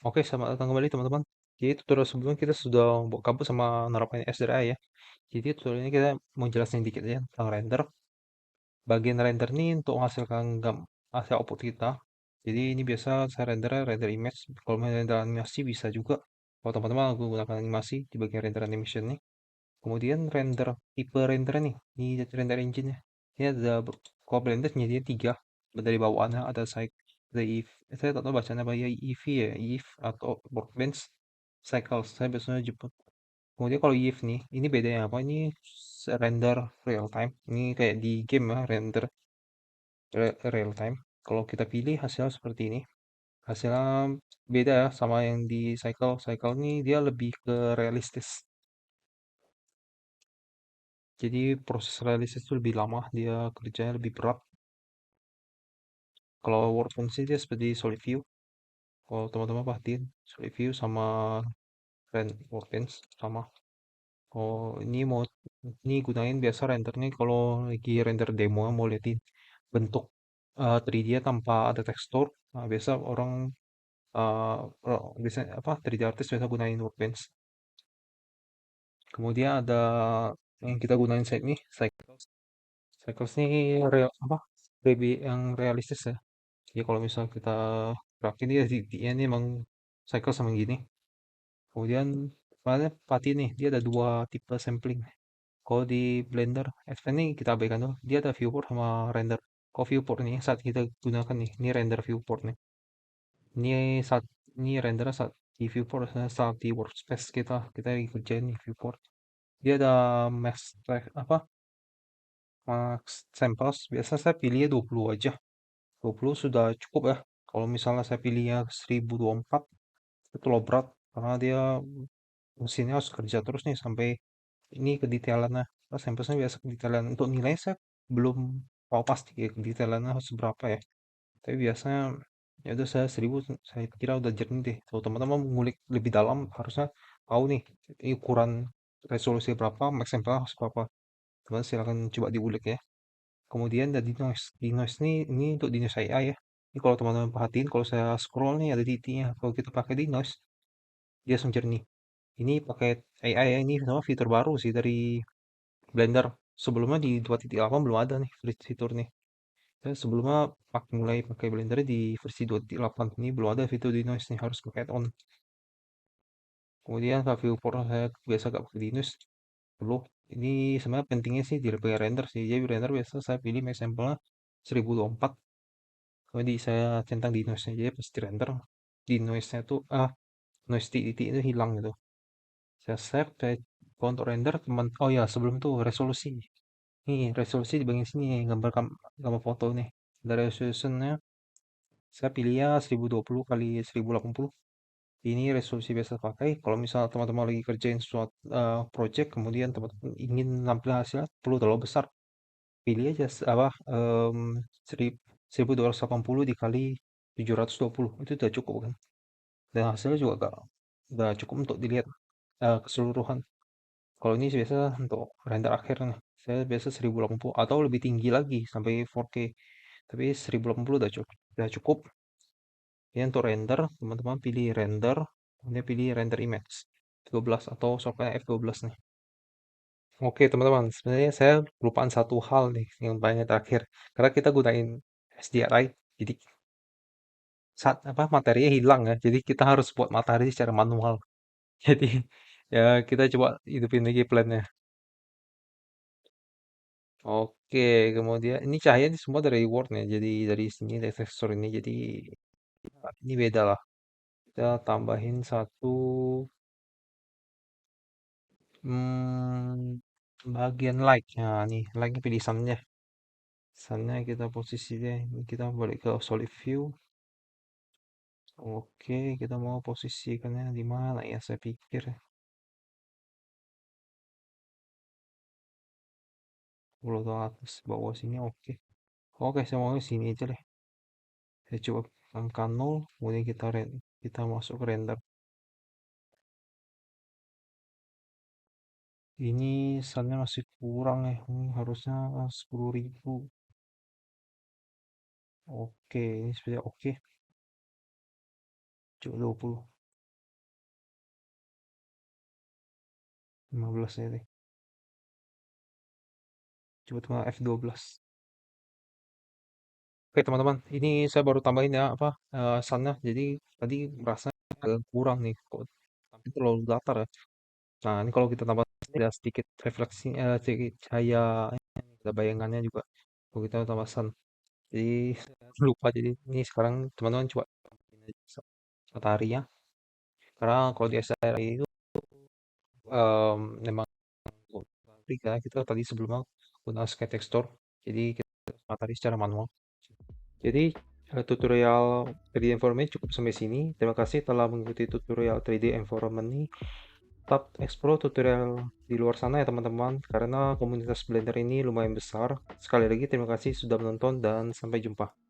Oke, selamat datang kembali teman-teman. Jadi tutorial sebelumnya kita sudah buat kabel sama nerapin SDA ya. Jadi tutorial ini kita mau jelasin dikit ya tentang render. Bagian render ini untuk menghasilkan hasil output kita. Jadi ini biasa saya render image. Kalau mau render animasi bisa juga. Kalau teman-teman menggunakan animasi di bagian render animation nih. Kemudian tipe render nih, ini render engine-nya. Ini ada kalau Blender nyediain tiga dari bawaannya ada ada if saya tak tahu bacanya apa ya if ya if atau workbench cycles saya biasanya jemput. Kemudian kalau if nih, ini bedanya apa? Ini render real time. Ini kayak di game ya render real time. Kalau kita pilih hasil seperti ini, hasilnya beda ya sama yang di cycle. Cycle ini dia lebih ke realistis. Jadi proses realistis itu lebih lama, dia kerjanya lebih berat. Kalau workbench dia seperti solid view. Kalau teman-teman perhatiin, solid view sama workbench sama. Oh ini gunain biasa render nih kalau lagi render demo mau liatin bentuk 3D tanpa ada tekstur. Nah, biasa orang biasa apa 3D artist biasa gunain workbench. Kemudian ada yang kita gunain site nih, cycles. Cycles ini real apa? Lebih yang realistis ya. Jadi kalau misal kita gerakin dia titiknya ini emang cycle sama gini. Kemudian mana pati nih, dia ada dua tipe sampling. Kalau di Blender Advanced ini kita abaikan dulu. Dia ada viewport sama render. Kalau viewport ini saat kita gunakan nih, ini render viewport nih. Ini saat ini render saat di viewport saat di workspace kita lagi kerjain nih viewport. Dia ada apa max samples. Biasa saya pilihnya 20 aja. 20 sudah cukup ya. Kalau misalnya saya pilihnya 1024 itu terlalu berat karena dia mesinnya harus kerja terus nih sampai ini kedetailannya. Samplesnya biasa kedetailan untuk nilai saya belum tahu pasti ya kedetailannya harus seberapa ya. Tapi biasanya ya udah saya 1000 saya kira udah jernih deh. Kalau teman-teman mengulik lebih dalam harusnya tahu nih ini ukuran resolusi berapa, max sample harus berapa. Teman silakan coba diulik ya. Kemudian ada denoise. Denoise ini untuk denoise AI ya. Ini kalau teman-teman perhatiin, kalau saya scroll nih ada titiknya. Kalau kita pakai denoise, dia langsung jernih. Ini pakai AI ya, ini sama fitur baru sih dari Blender. Sebelumnya di 2.8 belum ada nih fitur nih. Dan sebelumnya mulai pakai Blender di versi 2.8 ini belum ada fitur denoise nih, harus pakai add-on. Kemudian kalau viewport saya biasa gak pakai denoise. Perlu. Ini sebenarnya pentingnya sih di bagian render sih. Jadi render biasa saya pilih max sample-nya 1024. Kemudian saya centang di noise-nya jadi pas di render di noise-nya tuh noise titik itu hilang gitu. Saya save kalau untuk render teman oh ya sebelum tuh resolusi. Nih resolusi di bagian sini gambar foto nih. Dari resolusinya saya pilihnya 1020 kali 1080. Ini resolusi biasa pakai kalau misal teman-teman lagi kerjain suatu project kemudian teman-teman ingin nampil hasilnya perlu terlalu besar. Pilih aja 1280 dikali 720 itu udah cukup kan. Dan hasilnya juga gak cukup untuk dilihat keseluruhan. Kalau ini biasa untuk render akhir nih. Saya biasa 1080 atau lebih tinggi lagi sampai 4K. Tapi 1080 udah cukup. Ya untuk render, teman-teman pilih render, kemudian pilih render image 12 atau shortcut F12 nih. Oke teman-teman, sebenarnya saya kelupaan satu hal nih yang paling terakhir. Karena kita gunain SDRI, jadi saat apa materinya hilang ya. Jadi kita harus buat materi secara manual. Jadi ya kita coba hidupin lagi plannya. Oke, kemudian ini cahaya ini semua dari wordnya. Jadi dari sini dari tekstur ini. Jadi ini beda lah. Kita tambahin satu bagian light. Nah, nih lagi pilih sunnya. Sunnya kita posisinya ini kita balik ke solid view. Oke, kita mau posisikannya di mana ya? Saya pikir 10 ke atas, bawah sini oke. Oke, saya mau sini aja deh. Saya coba angka 0, kemudian kita masuk ke render. Ini sunnya masih kurang ya, harusnya 10.000. Oke, ini sudah oke. Coba 20. 15 ini. Coba cuma F12. Oke teman-teman, ini saya baru tambahin ya apa sunnya. Jadi tadi merasa agak kurang nih, kok tapi terlalu datar ya. Nah ini kalau kita tambah ada sedikit refleksi, sedikit cahaya, ada bayangannya juga. Kalau kita tambah sun. Jadi lupa jadi ini sekarang teman-teman coba tambahin aja mataharinya. Karena kalau di SRI itu memang kita tadi sebelumnya guna sky texture. Jadi kita matahari secara manual. Jadi tutorial 3D Environment cukup sampai sini. Terima kasih telah mengikuti tutorial 3D Environment ini. Tetap explore tutorial di luar sana ya teman-teman, karena komunitas Blender ini lumayan besar. Sekali lagi terima kasih sudah menonton dan sampai jumpa.